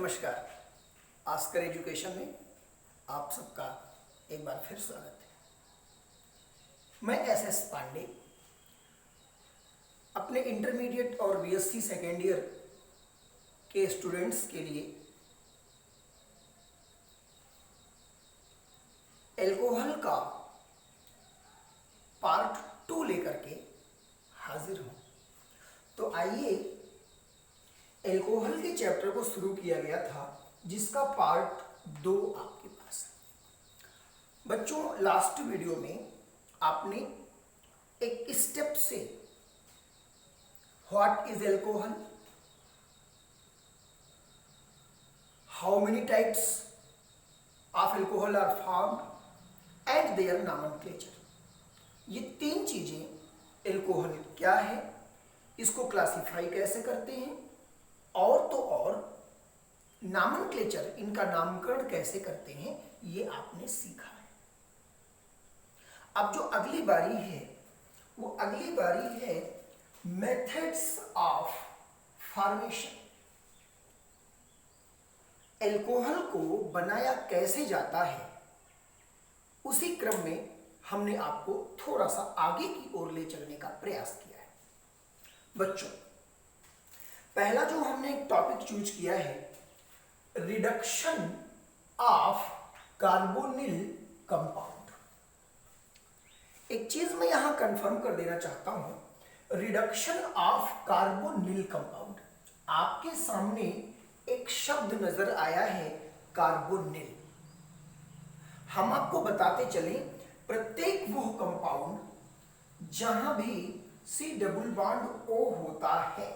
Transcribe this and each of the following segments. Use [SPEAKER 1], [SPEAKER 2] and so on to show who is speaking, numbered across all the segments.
[SPEAKER 1] नमस्कार। Ask her education में आप सबका एक बार फिर स्वागत है। मैं एस पांडे अपने इंटरमीडिएट और बीएससी सेकेंड ईयर के स्टूडेंट्स के लिए एल्कोहल का पार्ट 2 लेकर के हाजिर हूं। तो आइए, एल्कोहल के चैप्टर को शुरू किया गया था जिसका पार्ट 2 आपके पास है। बच्चों, लास्ट वीडियो में आपने एक स्टेप से what is alcohol, how many types of alcohol are formed and their nomenclature, ये 3 चीजें एल्कोहल क्या है, इसको क्लासिफाई कैसे करते हैं और तो और नॉमेनक्लेचर, इनका नामकरण कैसे करते हैं, ये आपने सीखा है। अब जो अगली बारी है वो अगली बारी है मेथड्स ऑफ फॉर्मेशन। एल्कोहल को बनाया कैसे जाता है, उसी क्रम में हमने आपको थोड़ा सा आगे की ओर ले चलने का प्रयास किया है। बच्चों, पहला जो हमने एक टॉपिक चूज किया है, रिडक्शन ऑफ कार्बोनिल कंपाउंड। एक चीज मैं यहां कंफर्म कर देना चाहता हूं, रिडक्शन ऑफ कार्बोनिल कंपाउंड, आपके सामने एक शब्द नजर आया है कार्बोनिल। हम आपको बताते चले, प्रत्येक वो कंपाउंड जहां भी C डबल बॉन्ड O होता है,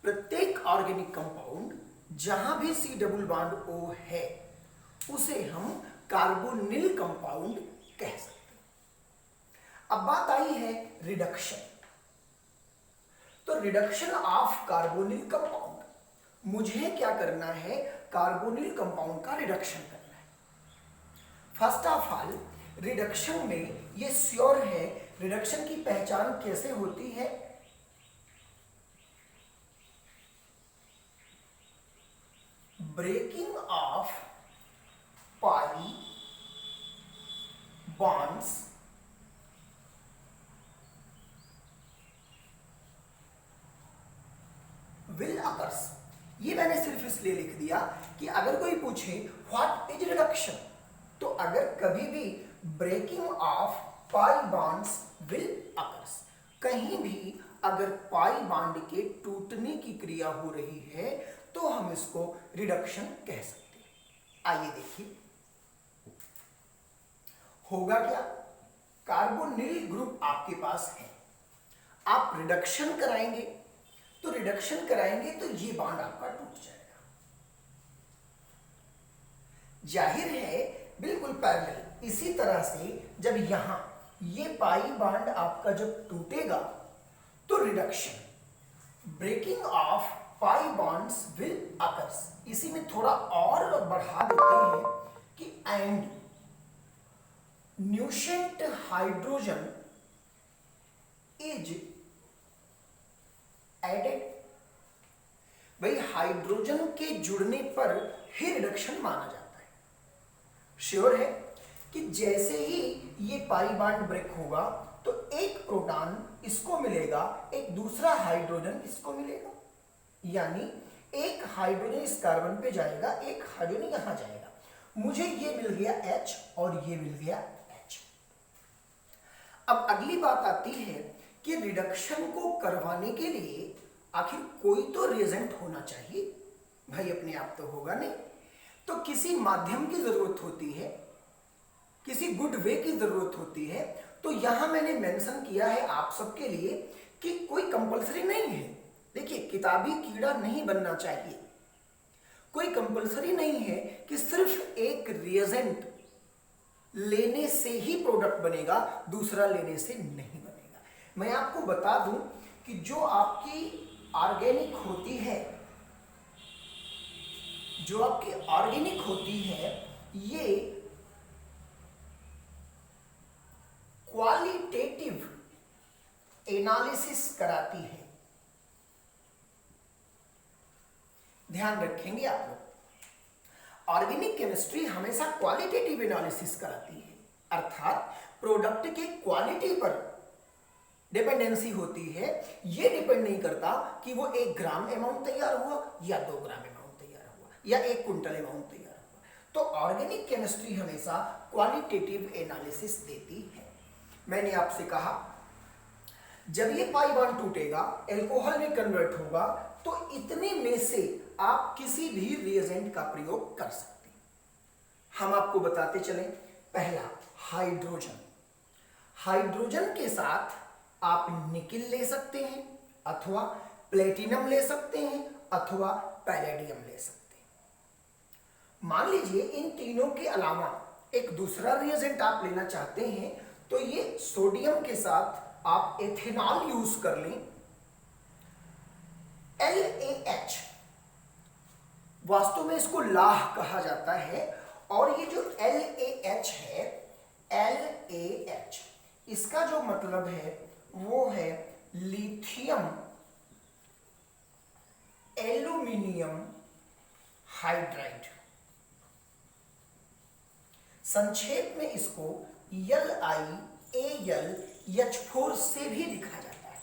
[SPEAKER 1] प्रत्येक ऑर्गेनिक कंपाउंड जहां भी C डबल बॉन्ड O है, उसे हम कार्बोनिल कंपाउंड कह सकते हैं। अब बात आई है रिडक्शन। तो रिडक्शन ऑफ कार्बोनिल कंपाउंड, मुझे क्या करना है, कार्बोनिल कंपाउंड का रिडक्शन करना है। फर्स्ट ऑफ ऑल, रिडक्शन में ये श्योर है, रिडक्शन की पहचान कैसे होती है, breaking of pi bonds will occurs. ये मैंने सिर्फ इसलिए लिख दिया कि अगर कोई पूछे व्हाट इज रिडक्शन, तो अगर कभी भी breaking of pi bonds will occurs, कहीं भी अगर पाई बॉन्ड के टूटने की क्रिया हो रही है तो हम इसको रिडक्शन कह सकते हैं। आइए देखिए होगा क्या। कार्बोनिल ग्रुप आपके पास है, आप रिडक्शन कराएंगे, तो रिडक्शन कराएंगे तो ये बॉन्ड आपका टूट जाएगा। जाहिर है बिल्कुल पैरेलल। इसी तरह से जब यहां ये पाई बॉन्ड आपका जब टूटेगा तो reduction, breaking of pi bonds will occurs. इसी में थोड़ा और बढ़ा देते हैं कि and nascent hydrogen is added. भाई, हाइड्रोजन के जुड़ने पर ही रिडक्शन माना जाता है। श्योर है कि जैसे ही ये पाई बॉन्ड ब्रेक होगा तो एक प्रोटॉन इसको मिलेगा, एक दूसरा हाइड्रोजन इसको मिलेगा, यानी एक हाइड्रोजन इस कार्बन पे जाएगा, एक हाइड्रोजन यहां जाएगा। मुझे ये मिल गया H और ये मिल गया H। अब अगली बात आती है कि रिडक्शन को करवाने के लिए आखिर कोई तो रिएजेंट होना चाहिए। भाई, अपने आप तो होगा नहीं, तो किसी माध्यम की जरूरत होती है, किसी गुड वे की जरूरत होती है। तो यहां मैंने मेंशन किया है आप सबके लिए कि कोई कंपलसरी नहीं है। देखिए, किताबी कीड़ा नहीं बनना चाहिए। कोई कंपलसरी नहीं है कि सिर्फ एक रिएजेंट लेने से ही प्रोडक्ट बनेगा, दूसरा लेने से नहीं बनेगा। मैं आपको बता दूं कि जो आपकी ऑर्गेनिक होती है, जो आपकी ऑर्गेनिक होती है, ये क्वालिटेटिव एनालिसिस कराती है। ध्यान रखेंगे आप लोग। ऑर्गेनिक केमिस्ट्री हमेशा क्वालिटेटिव एनालिसिस कराती है, अर्थात प्रोडक्ट के क्वालिटी पर डिपेंडेंसी होती है। ये डिपेंड नहीं करता कि वो 1 ग्राम अमाउंट तैयार हुआ या 2 ग्राम अमाउंट तैयार हुआ या 1 कुंटल अमाउंट तैयार हुआ। तो ऑर्गेनिक केमिस्ट्री हमेशा क्वालिटेटिव एनालिसिस देती है। मैंने आपसे कहा जब ये पाई बॉन्ड टूटेगा, एल्कोहल में कन्वर्ट होगा, तो इतने में से आप किसी भी रिएजेंट का प्रयोग कर सकते हैं। हम आपको बताते चलें, पहला हाइड्रोजन। हाइड्रोजन के साथ आप निकिल ले सकते हैं, अथवा प्लेटिनम ले सकते हैं, अथवा पैलेडियम ले सकते हैं। मान लीजिए इन तीनों के अलावा एक दूसरा रिएजेंट आप लेना चाहते हैं, तो ये सोडियम के साथ आप एथेनॉल यूज कर लें। LaH, वास्तव में इसको लाह कहा जाता है, और ये जो LaH है, LaH इसका जो मतलब है वो है लिथियम एल्यूमिनियम हाइड्राइड। संक्षेप में इसको LiAlH4 से भी लिखा जाता है।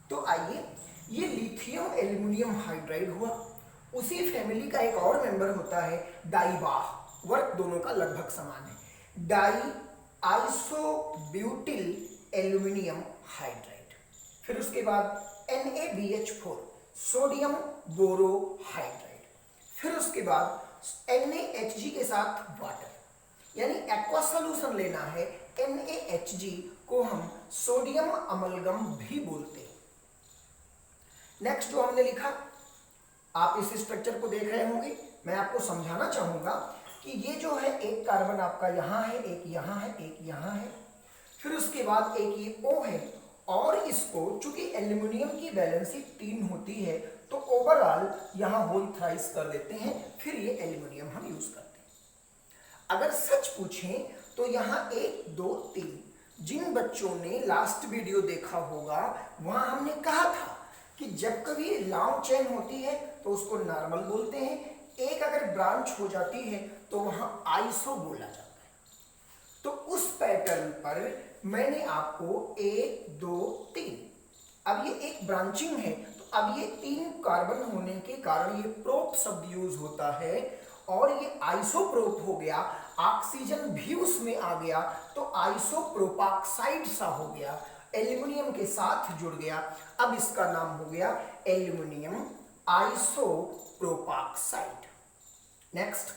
[SPEAKER 1] तो आइए, ये लिथियम एल्यूमिनियम हाइड्राइड हुआ। उसी फैमिली का एक और मेंबर होता है डाइबाह, वर्क दोनों का लगभग समान है, डाई आइसोब्यूटिल एल्यूमिनियम हाइड्राइड। फिर उसके बाद NaBH4 सोडियम बोरोहाइड्राइड। फिर उसके बाद NaHG के साथ वाटर, यानी एक्वा सोल्यूशन लेना है। NaHG को हम सोडियम अमलगम भी बोलते हैं। नेक्स्ट जो हमने लिखा, आप इस स्ट्रक्चर को देख रहे होंगे, मैं आपको समझाना चाहूंगा कि ये जो है एक कार्बन आपका यहाँ है, एक यहाँ है, एक यहाँ है, फिर उसके बाद एक ये O है, और इसको चूंकि एल्यूमिनियम की वैलेंसी 3 होती है तो ओवरऑल यहाँ होल थ्राइस कर देते हैं, फिर ये एल्यूमिनियम हम यूज करते हैं। अगर सच पूछें तो यहाँ 1 2 3, जिन बच्चों ने लास्ट वीडियो देखा होगा वहां हमने कहा था कि जब कभी लॉन्ग चेन होती है तो उसको नॉर्मल बोलते हैं, एक अगर ब्रांच हो जाती है तो वहां आइसो बोला जाता है। तो उस पैटर्न पर मैंने आपको 1 2 3, अब ये एक ब्रांचिंग है, तो अब ये 3 कार्बन होने के कारण ये प्रोप शब्द यूज होता है, और ये आइसोप्रोप हो गया, ऑक्सीजन भी उसमें आ गया, तो आइसोप्रोपाक्साइड सा हो गया, एल्यूमिनियम के साथ जुड़ गया। अब इसका नाम हो गया एल्यूमिनियम आइसोप्रोपाक्साइड। नेक्स्ट,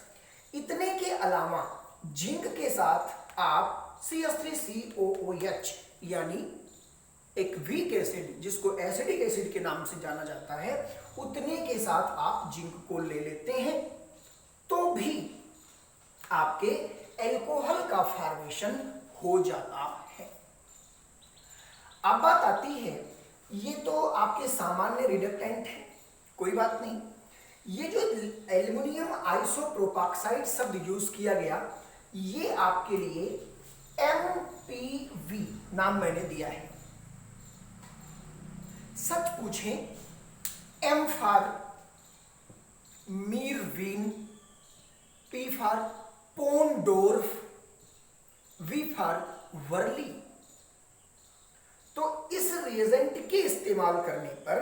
[SPEAKER 1] इतने के अलावा जिंक के साथ आप CH3COOH यानी एक वीक एसिड, जिसको एसिडिक एसिड के नाम से जाना जाता है, उतने के साथ आप जिंक को ले लेते हैं, तो भी आपके एल्कोहल का फॉर्मेशन हो जाता है। अब बात आती है, ये तो आपके सामान्य रिडक्टेंट है, कोई बात नहीं। ये जो एल्युमिनियम आइसोप्रोपाक्साइड शब्द यूज किया गया, ये आपके लिए MPV नाम मैंने दिया है। सच पूछें, M for Meerwein, P for Ponndorf, V for Verley. तो इस रिएजेंट के इस्तेमाल करने पर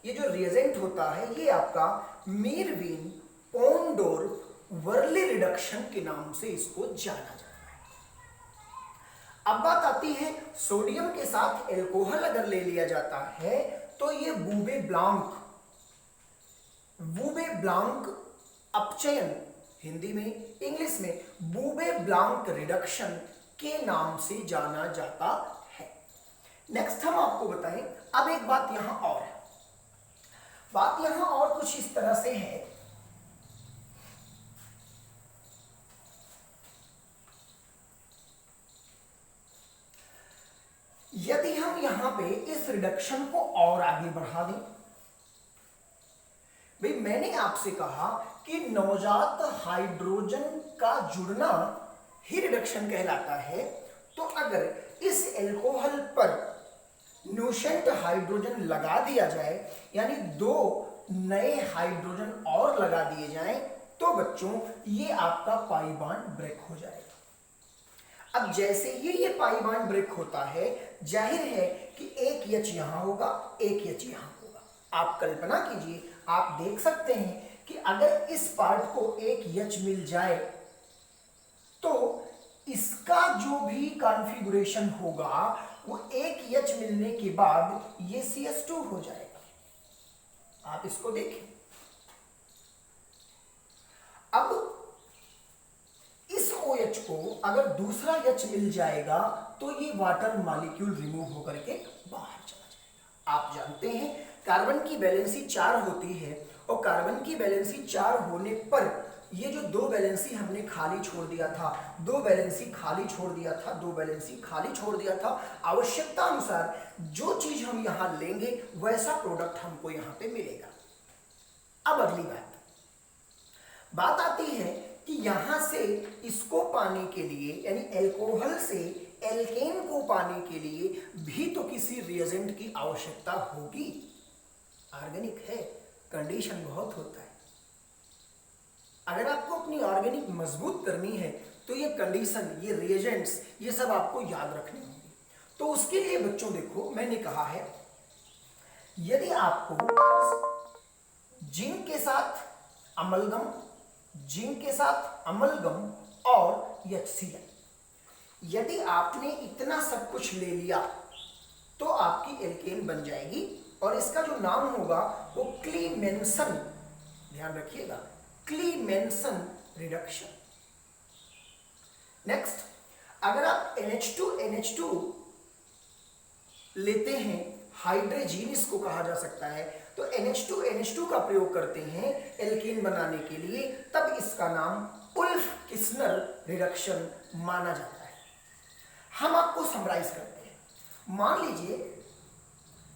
[SPEAKER 1] ये जो रिएजेंट होता है ये आपका मीरवीन पोंडोर्फ वर्ली रिडक्शन के नाम से इसको जाना जाता है। अब बात आती है, सोडियम के साथ एल्कोहल अगर ले लिया जाता है तो ये बूबे ब्लांक अपचयन, हिंदी में, इंग्लिश में बूबे ब्लांक रिडक्शन के नाम से जाना जाता है। नेक्स्ट हम आपको बताएं, अब एक बात यहां और है, बात यहां और कुछ इस तरह से है, यदि हम यहां पे इस रिडक्शन को और आगे बढ़ा दें, भाई मैंने आपसे कहा कि नवजात हाइड्रोजन का जुड़ना ही रिडक्शन कहलाता है, तो अगर इस एल्कोहल पर न्यूसेंट हाइड्रोजन लगा दिया जाए, यानी 2 नए हाइड्रोजन और लगा दिए जाएं तो बच्चों ये आपका पाई बॉन्ड ब्रेक हो जाएगा। अब जैसे ही ये पाई बॉन्ड ब्रेक होता है, जाहिर है कि एक एच यहां होगा, एक एच यहां होगा। आप कल्पना कीजिए, आप देख सकते हैं कि अगर इस पार्ट को एक एच मिल जाए तो इसका जो भी कॉन्फ़िगरेशन होगा वो एक एच मिलने के बाद ये CH2 हो जाएगा। आप इसको देखें। अब इस OH को अगर दूसरा H मिल जाएगा तो ये वाटर मॉलिक्यूल रिमूव होकर के बाहर चला जाएगा। आप जानते हैं कार्बन की वैलेंसी 4 होती है और कार्बन की वैलेंसी 4 होने पर ये जो दो वैलेंसी हमने खाली छोड़ दिया था, दो वैलेंसी खाली छोड़ दिया था, दो वैलेंसी खाली छोड़ दिया था, आवश्यकता अनुसार जो चीज हम यहां लेंगे वैसा प्रोडक्ट हमको यहां पे मिलेगा। अब अगली बात आती है कि यहां से इसको पाने के लिए, यानी एल्कोहल से एल्केन को पाने के लिए भी तो किसी रिएजेंट की आवश्यकता होगी। ऑर्गेनिक है, कंडीशन बहुत होता है। अगर आपको अपनी ऑर्गेनिक मजबूत करनी है तो ये कंडीशन, ये रिएजेंट्स, ये सब आपको याद रखने होंगे। तो उसके लिए बच्चों देखो, मैंने कहा है यदि आपको जिंक के साथ अमलगम, जिंक के साथ अमलगम और HCl, यदि आपने इतना सब कुछ ले लिया तो आपकी एल्केन बन जाएगी और इसका जो नाम होगा वो क्लीमेंसन, ध्यान रखिएगा, क्लीमेंसन रिडक्शन। नेक्स्ट, अगर आप NH2 लेते हैं, हाइड्रोजीन इसको कहा जा सकता है, तो NH2 का प्रयोग करते हैं एल्कीन बनाने के लिए, तब इसका नाम उल्फ किस्नर रिडक्शन माना जाता है। हम आपको समराइज करते हैं। मान लीजिए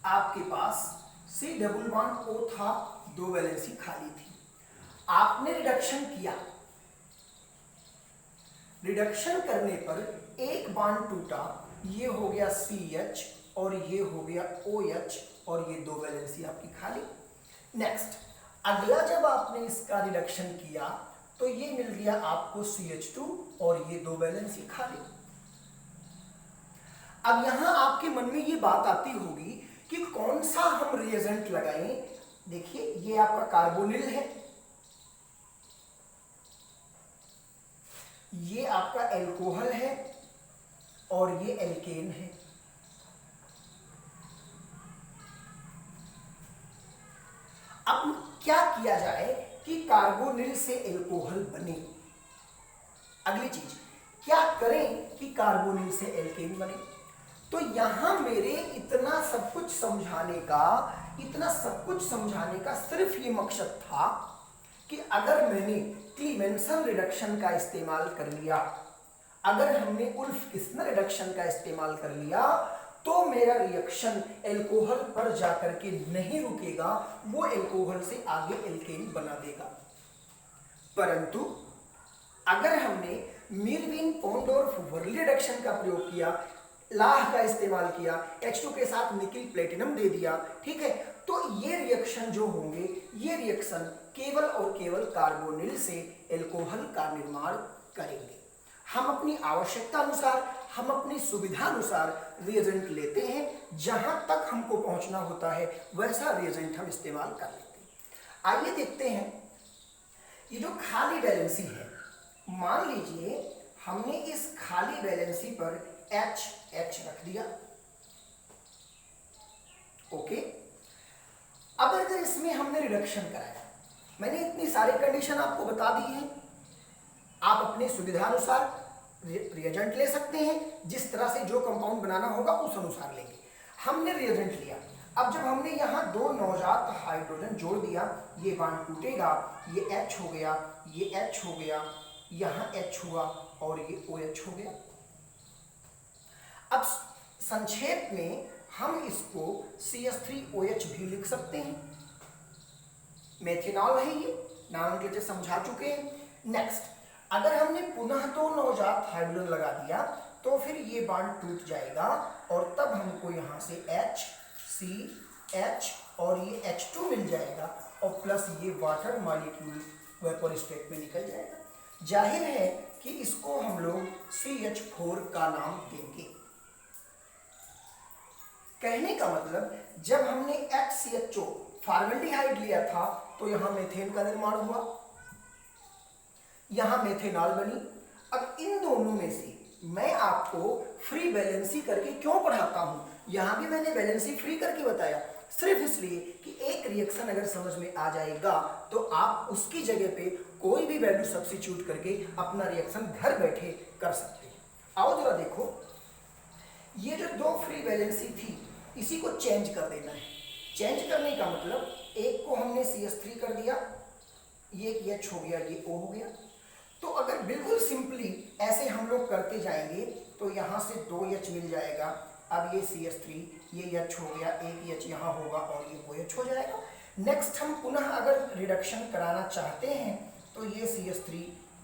[SPEAKER 1] आपके पास C डबल बॉन्ड O था, दो वैलेंसी खाली थी, आपने रिडक्शन किया, रिडक्शन करने पर एक बॉन्ड टूटा, ये हो गया CH और ये हो गया OH और ये दो वैलेंसी आपकी खाली। नेक्स्ट, अगला जब आपने इसका रिडक्शन किया तो ये मिल गया आपको CH2 और ये दो वैलेंसी खाली। अब यहां आपके मन में ये बात आती होगी कि कौन सा हम रिएजेंट लगाएं। देखिए, ये आपका कार्बोनिल है, ये आपका एल्कोहल है और ये एल्केन है। अब क्या किया जाए कि कार्बोनिल से एल्कोहल बने। अगली चीज, क्या करें कि कार्बोनिल से एल्केन बने। तो यहां मेरे इतना सब कुछ समझाने का सिर्फ ये मकसद था कि अगर मैंने क्लीमेंसन रिडक्शन का इस्तेमाल कर लिया, अगर हमने उल्फ किस्नर रिडक्शन का इस्तेमाल कर लिया, तो मेरा रिएक्शन एल्कोहल पर जाकर के नहीं रुकेगा, वो एल्कोहल से आगे एल्केन बना देगा। परंतु अगर हमने मीरविन पोंडोर्फ वर्ली रिडक्शन का प्रयोग किया, लाह का इस्तेमाल किया, H2 के साथ निकिल प्लेटिनम दे दिया, ठीक है, तो ये रिएक्शन जो होंगे, ये रिएक्शन केवल और केवल कार्बोनिल से एल्कोहल का निर्माण करेंगे। हम अपनी आवश्यकता अनुसार, हम अपनी सुविधा अनुसार रिएजेंट लेते हैं, जहां तक हमको पहुंचना होता है वैसा रिएजेंट हम इस्तेमाल कर लेते हैं। आइए देखते हैं, ये जो खाली वैलेंसी है, मान लीजिए हमने इस खाली वैलेंसी पर H रख दिया, ओके। अब अगर इसमें हमने रिडक्शन कराया, मैंने इतनी सारी कंडीशन आपको बता दी है, आप अपने सुविधानुसार रिएजेंट ले सकते हैं, जिस तरह से जो कंपाउंड बनाना होगा उस अनुसार लेंगे। हमने रिएजेंट लिया, अब जब हमने यहां दो नवजात हाइड्रोजन जोड़ दिया, ये बॉन्ड टूटेगा, ये H हो गया, ये H हो गया, यहां H हुआ और ये OH हो गया। अब संक्षेप में हम इसको CH3OH भी लिख सकते हैं, मेथिनॉल है, ये नॉमेनक्लेचर समझा चुके हैं। नेक्स्ट, अगर हमने पुनः दो नवजात हाइड्रोजन लगा दिया तो फिर ये बॉन्ड टूट जाएगा और तब हमको यहां से H, C, H और ये H2 मिल जाएगा और प्लस ये वाटर मॉलिक्यूल वेपर स्टेट में निकल जाएगा। जाहिर है कि इसको हम लोग CH4 का नाम देंगे। कहने का मतलब जब हमने HCHO फॉर्मेल्डिहाइड लिया था तो यहां मेथेन का निर्माण हुआ, यहां मेथेनॉल बनी। अब इन दोनों में से मैं आपको फ्री बैलेंसी करके क्यों पढ़ाता हूं, यहां भी मैंने बैलेंसी फ्री करके बताया सिर्फ इसलिए कि एक रिएक्शन अगर समझ में आ जाएगा तो आप उसकी जगह पे कोई भी वैल्यू सब्स्टिट्यूट करके अपना रिएक्शन घर बैठे कर सकते हैं। आओ जरा देखो, ये जो दो फ्री बैलेंसी थी इसी को चेंज कर देना है। चेंज करने का मतलब एक को हमने CH3 कर दिया, ये H हो गया, ये O हो गया। तो अगर बिल्कुल सिंपली ऐसे हम लोग करते जाएंगे तो यहाँ से 2H मिल जाएगा। अब ये CH3, ये H हो गया, एक H यहाँ होगा और ये OH हो जाएगा। नेक्स्ट हम पुनः अगर रिडक्शन कराना चाहते हैं तो ये CH3,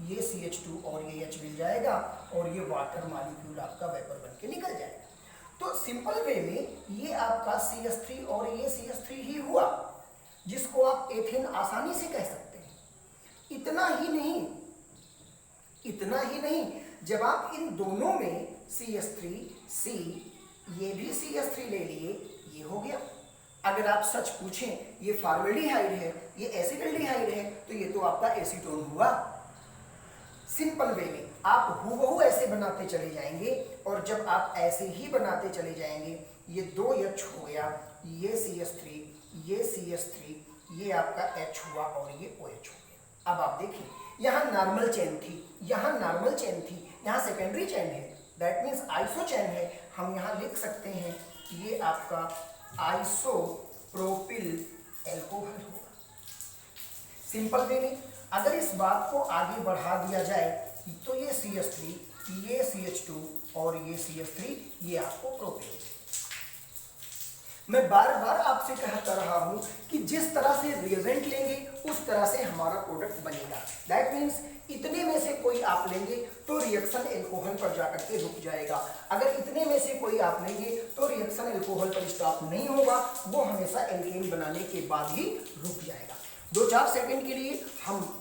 [SPEAKER 1] ये CH2 और ये H मिल जाएगा और ये वाटर मॉलिक्यूल आपका वेपर बन के निकल जाएगा। तो सिंपल वे में ये आपका CH3 और ये CH3 ही हुआ, जिसको आप एथेन आसानी से कह सकते हैं। इतना ही नहीं, जब आप इन दोनों में CH3C, ये भी CH3 ले लिए, ये हो गया। अगर आप सच पूछें ये फॉर्मेल्डिहाइड है, ये एसिटल्डिहाइड है, तो ये तो आपका एसीटोन हुआ। सिंपल वे में आप हूबहू ऐसे बनाते चले जाएंगे और जब आप ऐसे ही बनाते चले जाएंगे, ये 2H हो गया, ये CH3, ये CH3, ये आपका H हुआ और ये OH हो गया। अब आप देखिए यहाँ नॉर्मल चेन थी, यहाँ सेकेंडरी चेन है, दैट मीन्स आइसो चेन है। हम यहाँ लिख सकते हैं ये आपका आइसोप्रोपिल एल्कोहल होगा। सिंपल वे में अगर इस बात को आगे बढ़ा दिया जाए तो ये CH3, ये CH2 और ये CH3, ये आपको प्रोपेन। मैं बार बार आपसे कहता रहा हूं कि जिस तरह से रिएजेंट लेंगे उस तरह से हमारा प्रोडक्ट बनेगा। दैट मीन्स इतने में से कोई आप लेंगे तो रिएक्शन एल्कोहल पर जाकर के रुक जाएगा, अगर इतने में से कोई आप लेंगे तो रिएक्शन एल्कोहल पर स्टॉप नहीं होगा, वो हमेशा एल्केन बनाने के बाद ही रुक जाएगा। 2-4 सेकंड के लिए हम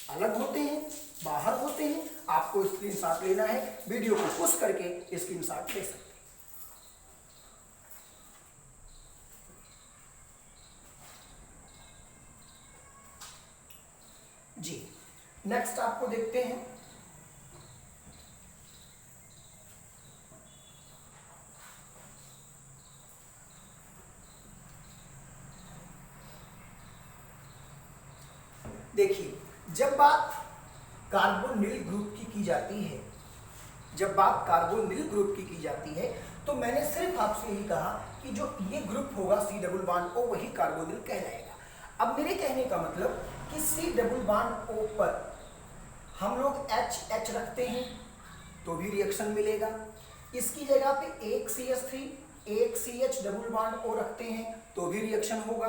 [SPEAKER 1] अलग होते हैं, बाहर होते हैं। आपको स्क्रीनशॉट लेना है, वीडियो को पुश करके स्क्रीनशॉट ले सकते हैं। जी नेक्स्ट आपको देखते हैं। देखिए जब बात कार्बोनिल ग्रुप की जाती है, तो मैंने सिर्फ आपसे यही कहा कि जो ये ग्रुप होगा C डबल बॉन्ड O वही कार्बोनिल कहलाएगा। अब मेरे कहने का मतलब कि C डबल बॉन्ड O पर हम लोग H रखते हैं तो भी रिएक्शन मिलेगा। इसकी जगह पे एक CH3, एक CH डबल बॉन्ड O रखते हैं तो भी रिएक्शन होगा।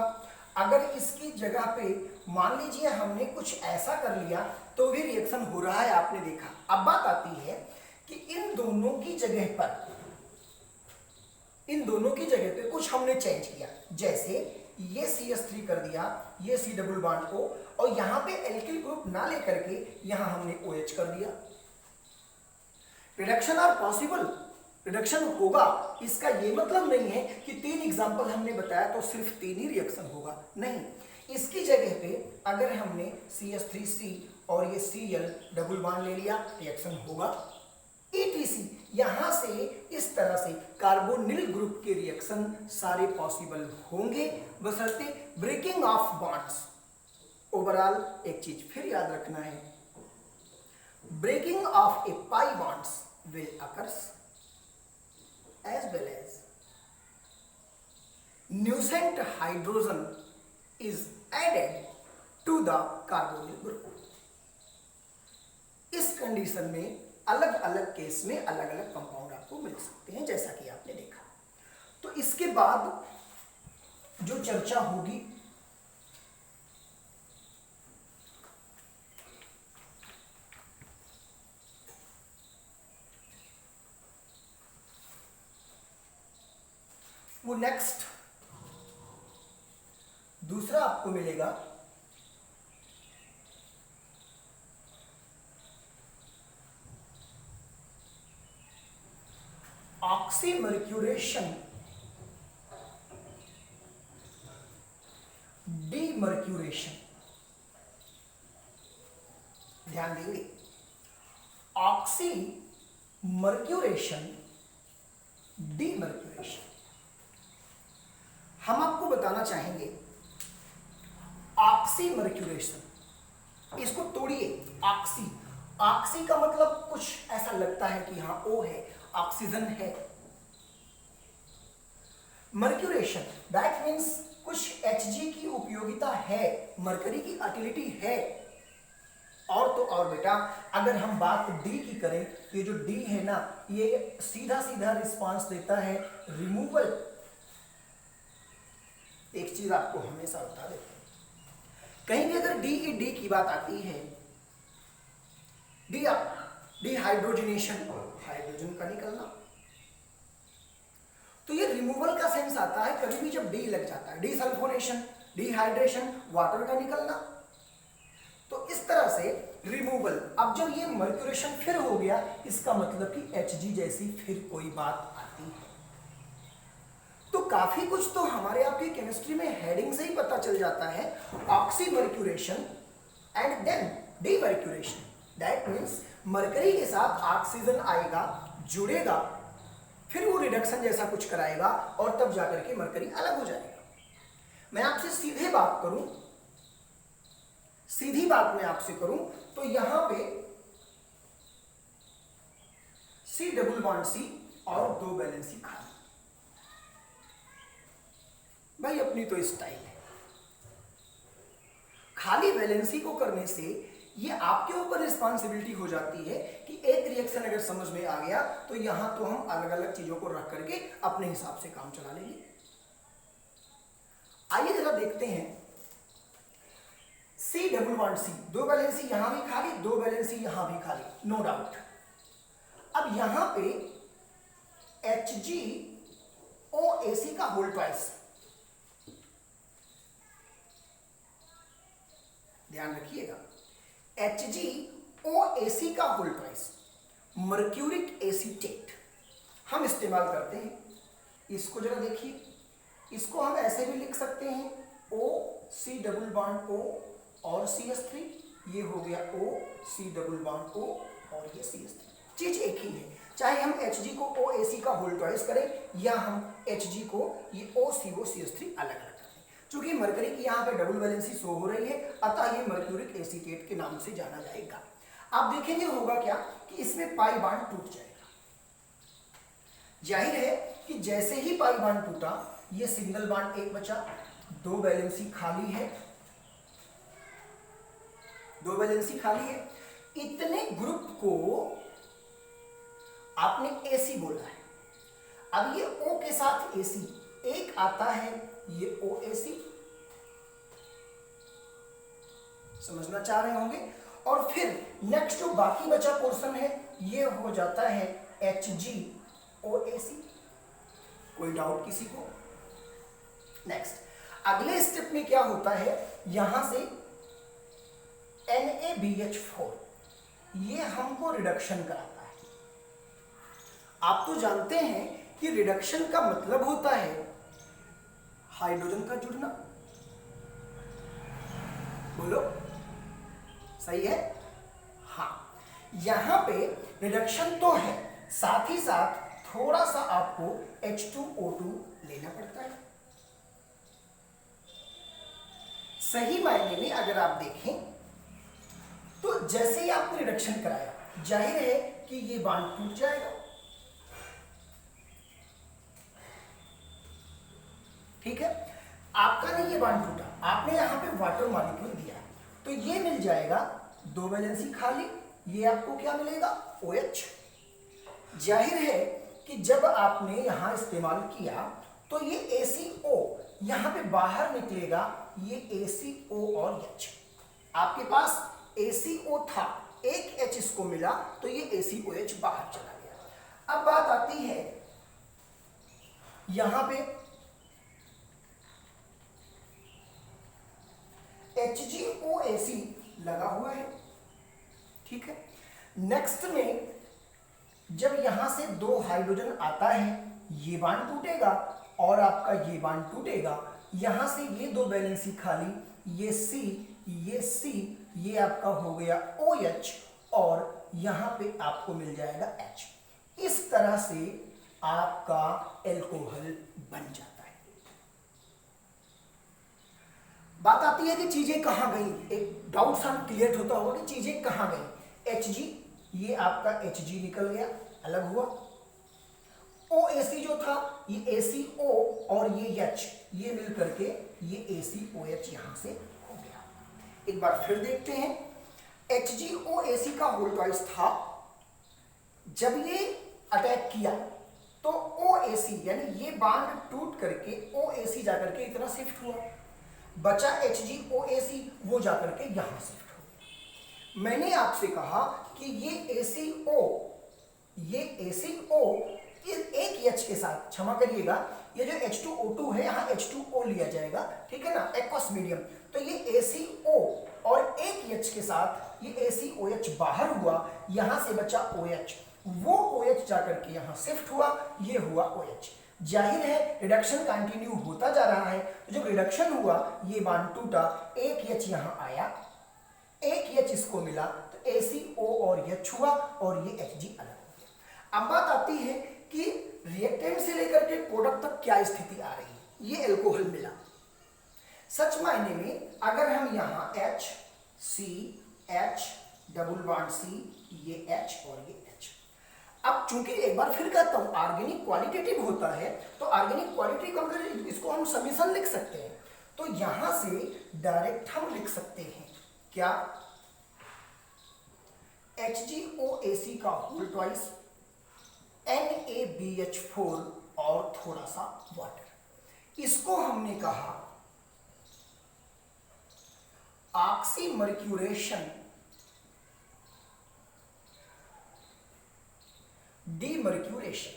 [SPEAKER 1] अगर इसकी जगह पे मान लीजिए हमने कुछ ऐसा कर लिया तो भी रिएक्शन हो रहा है, आपने देखा। अब बात आती है कि इन दोनों की जगह पे कुछ हमने चेंज किया, जैसे ये CH3 कर दिया, ये C डबल बॉन्ड O, और यहां पे एल्किल ग्रुप ना लेकर के यहां हमने OH कर दिया। रिडक्शन आर पॉसिबल, रिडक्शन होगा, इसका ये मतलब नहीं है कि 3 एग्जांपल हमने बताया तो सिर्फ 3 ही रिएक्शन होगा, नहीं। इसकी जगह पे अगर हमने CH3C और ये Cl डबल बॉन्ड ले लिया, रिएक्शन होगा। ETC यहां से इस तरह से कार्बोनिल ग्रुप के रिएक्शन सारे पॉसिबल होंगे, बशर्ते ब्रेकिंग ऑफ बॉन्ड्स। ओवरऑल एक चीज फिर याद रखना है, breaking of a pi bonds will occurs as well as nascent hydrogen is added to the carbonyl group। इस कंडीशन में अलग अलग केस में अलग अलग कंपाउंड आपको मिल सकते हैं, जैसा कि आपने देखा। तो इसके बाद जो चर्चा होगी वो नेक्स्ट दूसरा आपको मिलेगा ऑक्सीमर्क्यूरेशन, डीमर्क्यूरेशन। ध्यान देंगे, ऑक्सीमर्क्यूरेशन, डीमर्क्यूरेशन। हम आपको बताना चाहेंगे ऑक्सीमर्क्यूरेशन, इसको तोड़िए। ऑक्सी, ऑक्सी का मतलब कुछ ऐसा लगता है कि हाँ ओ है, ऑक्सीजन है। मर्क्यूरेशन दैट मीन्स कुछ Hg की उपयोगिता है, मरकरी की अटिलिटी है। और तो और बेटा, अगर हम बात डी की करें, ये जो डी है ना, ये सीधा सीधा रिस्पांस देता है रिमूवल। एक चीज आपको हमेशा बता देते हैं, कहीं भी अगर डी की बात आती है, डिहाइड्रोजनेशन, हाइड्रोजन का निकलना, तो ये रिमूवल का सेंस आता है कभी भी जब डी लग जाता है। डिसल्फोनेशन, डिहाइड्रेशन, वाटर का निकलना। तो इस तरह से रिमूवल। अब जब ये मर्क्यूरेशन फिर हो गया, इसका मतलब कि Hg जैसी फिर कोई बात आती है। तो काफी कुछ तो हमारे आपकी केमिस्ट्री में हेडिंग से ही पता चल जाता है। Oxymercuration and then demercuration, that means mercury के साथ ऑक्सीजन आएगा, जुड़ेगा, फिर वो रिडक्शन जैसा कुछ कराएगा और तब जाकर के मरकरी अलग हो जाएगा। मैं आपसे सीधे बात करूं, सीधी बात मैं आपसे करूं तो यहां पे C डबल बॉन्ड C और दो वैलेंसी खाली। भाई अपनी तो स्टाइल है, खाली वैलेंसी को करने से ये आपके ऊपर रिस्पॉन्सिबिलिटी हो जाती है कि एक रिएक्शन अगर समझ में आ गया तो यहां तो हम अलग अलग चीजों को रख करके अपने हिसाब से काम चला लेंगे। आइए जरा देखते हैं, C डबल बॉन्ड C, दो वैलेंसी यहां भी खाली, दो वैलेंसी यहां भी खाली, नो डाउट। अब यहां पे HgOAc का होल ट्वाइस, ध्यान रखिएगा, HgOAc का होल ट्वाइस, मर्क्यूरिक एसीटेट हम इस्तेमाल करते हैं। इसको जरा देखिए, इसको हम ऐसे भी लिख सकते हैं O C double bond O और CH3, ये हो गया O C double bond O और ये CH3, चीज एक ही है। चाहे हम Hg को OAc का होल ट्वाइस करें या हम Hg को ये OCO CH3 अलग अलग करें, क्योंकि मरकरी की यहाँ पे डबल वैलेंसी शो हो रही है, अतः ये मर्क्यूरिक एसीटेट के नाम से जाना जाएगा। आप देखेंगे होगा क्या कि इसमें पाई बांड टूट जाएगा। जाहिर है कि जैसे ही पाई बांड टूटा, ये सिंगल बांड एक बचा, दो वैलेंसी खाली है, दो वैलेंसी खाली है। इतने ग्रुप को आपने AC बोला है। अब ये O के साथ AC, एक आता है ये OAc, समझना चाह रहे होंगे। और फिर नेक्स्ट जो बाकी बचा पोर्शन है ये हो जाता है HgOAc। कोई डाउट किसी को? नेक्स्ट अगले स्टेप में क्या होता है, यहां से NaBH4 ये हमको रिडक्शन कराता है। आप तो जानते हैं कि रिडक्शन का मतलब होता है हाइड्रोजन का जुड़ना। बोलो सही है? हाँ, यहां पे रिडक्शन तो है, साथ ही साथ थोड़ा सा आपको H2O2 लेना पड़ता है। सही मायने में अगर आप देखें तो जैसे ही आपने रिडक्शन कराया, जाहिर है कि ये बांड टूट जाएगा। ठीक है, आपका नहीं ये बांड टूटा, आपने यहां पे वाटर मॉलिक्यूल दिया, तो ये मिल जाएगा, दो वैलेंसी खाली, ये आपको क्या मिलेगा OH। जाहिर है कि जब आपने यहां इस्तेमाल किया तो ये ACO यहां पे बाहर निकलेगा, ये ACO और H। आपके पास ACO था, एक H इसको मिला तो ये ACOH बाहर चला गया। अब बात आती है यहां पे HgOAC लगा हुआ है, ठीक है। नेक्स्ट में जब यहां से 2 हाइड्रोजन आता है, ये बांड टूटेगा और आपका ये बांड टूटेगा, यहां से ये 2 वैलेंसी खाली, ये C, ये आपका हो गया OH और यहां पे आपको मिल जाएगा H। इस तरह से आपका एल्कोहल बन जाता है। बात आती है कि चीजें कहां गई, एक डाउट सा क्लियर होता होगा कि चीजें कहां गई। Hg, ये आपका Hg निकल गया, अलग हुआ। OAC जो था, ये ACO और ये H, ये मिल करके ये ACOH यहां से हो गया। एक बार फिर देखते हैं, HgOAC का होल ट्वाइस था, जब ये अटैक किया तो OAC यानी ये बांड टूट करके OAC जाकर के इतना शिफ्ट हुआ, बचा HgOAC, वो जाकर के यहां शिफ्ट हो। मैंने आपसे कहा कि ये ACO एक H के साथ, क्षमा करिएगा, ये जो H2O2 है यहाँ H2O लिया जाएगा, ठीक है ना, एक्वस मीडियम, तो ये ACO और एक H के साथ ये ACOH बाहर हुआ, यहां से बचा OH, वो OH जाकर के यहां शिफ्ट हुआ, ये हुआ OH। जाहिर है रिडक्शन कंटिन्यू होता जा रहा है, तो जब रिडक्शन हुआ ये बांड टूटा, एक H यहां आया, एक H इसको मिला, तो ACO और H हुआ और ये Hg अलग हो गया। अब बात आती है कि रिएक्टेंट से लेकर के प्रोडक्ट तक क्या स्थिति आ रही है। ये एल्कोहल मिला, सच मायने में अगर हम यहां H, C, H, double bond C, ये H और ये H। अब चूंकि एक बार फिर कहता हूं ऑर्गेनिक क्वालिटेटिव होता है, तो ऑर्गेनिक क्वालिटी का इसको हम समीशन लिख सकते हैं, तो यहां से डायरेक्ट हम लिख सकते हैं क्या, HgOAC का होल ट्वाइस, NaBH4 और थोड़ा सा वाटर, इसको हमने कहा ऑक्सीमर्क्यूरेशन डीमर्क्यूरेशन,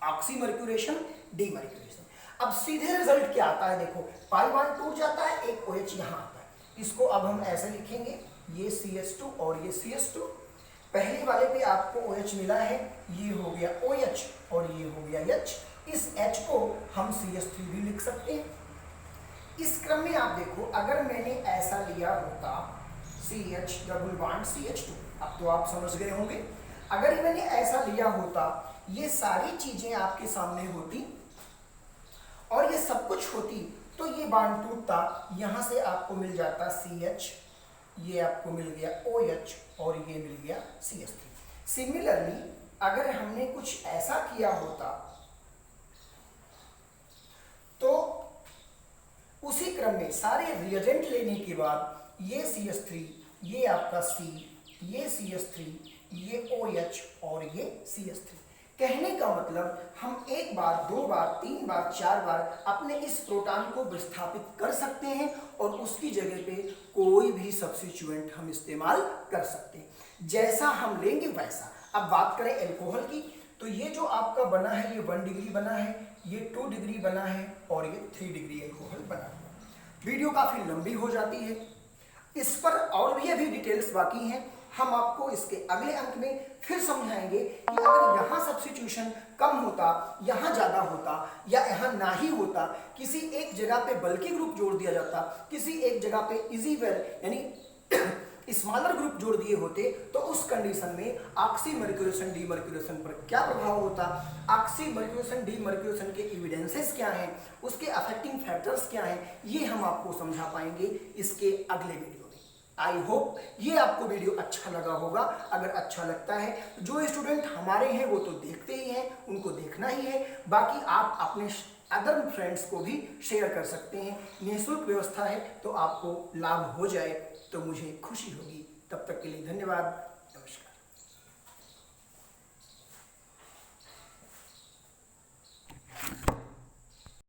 [SPEAKER 1] ऑक्सीमर्क्यूरेशन डीमर्क्यूरेशन। अब सीधे रिजल्ट क्या आता है, देखो पाई बॉन्ड टूट जाता है, एक OH यहां आता है, इसको अब हम ऐसे लिखेंगे, ये CH2 और ये CH2, पहले वाले पे आपको OH मिला है, ये हो गया OH और ये हो गया H, इस H को हम CH3 भी लिख सकते हैं। इस क्रम में आप देखो, अगर मैंने ऐसा लिया होता CH डबल बॉन्ड CH2, अब तो आप समझ गए होंगे, अगर मैंने ऐसा लिया होता, ये सारी चीजें आपके सामने होती और ये सब कुछ होती, तो ये बांड टूटता, यहां से आपको मिल जाता CH, ये आपको मिल गया OH और ये मिल गया CH3। सिमिलरली अगर हमने कुछ ऐसा किया होता, तो उसी क्रम में सारे रिएजेंट लेने के बाद ये CH3, ये आपका C, ये CH3, ये OH और ये CH3। कहने का मतलब हम एक बार, दो बार, तीन बार, चार बार अपने इस प्रोटॉन को विस्थापित कर सकते हैं और उसकी जगह पे कोई भी सब्स्टिट्यूएंट हम इस्तेमाल कर सकते हैं, जैसा हम लेंगे वैसा। अब बात करें अल्कोहल की, तो ये जो आपका बना है, ये 1 डिग्री बना है, ये 2 डिग्री बना है और ये 3 डिग्री अल्कोहल बना है। वीडियो काफी लंबी हो जाती है, इस पर और भी अभी डिटेल्स बाकी हैं, हम आपको इसके अगले अंक में फिर समझाएंगे कि अगर यहाँ सब्स्टिट्यूशन कम होता, यहाँ ज्यादा होता या यहाँ ना ही होता, किसी एक जगह पे बल्कि ग्रुप जोड़ दिया जाता, किसी एक जगह पे इजीवेयर यानी स्मॉलर ग्रुप जोड़ दिए होते, तो उस कंडीशन में ऑक्सीमर्क्यूरेशन डीमर्क्यूरेशन पर क्या प्रभाव होता, ऑक्सीमर्क्यूरेशन डीमर्क्यूरेशन के एविडेंसेस क्या हैं, उसके अफेक्टिंग फैक्टर्स क्या हैं, ये हम आपको समझा पाएंगे इसके अगले वीडियो में। आई होप ये आपको वीडियो अच्छा लगा होगा। अगर अच्छा लगता है, जो स्टूडेंट हमारे हैं वो तो देखते ही हैं, उनको देखना ही है, बाकी आप अपने अदर फ्रेंड्स को भी शेयर कर सकते हैं। निःशुल्क व्यवस्था है, तो आपको लाभ हो जाए तो मुझे खुशी होगी। तब तक के लिए धन्यवाद।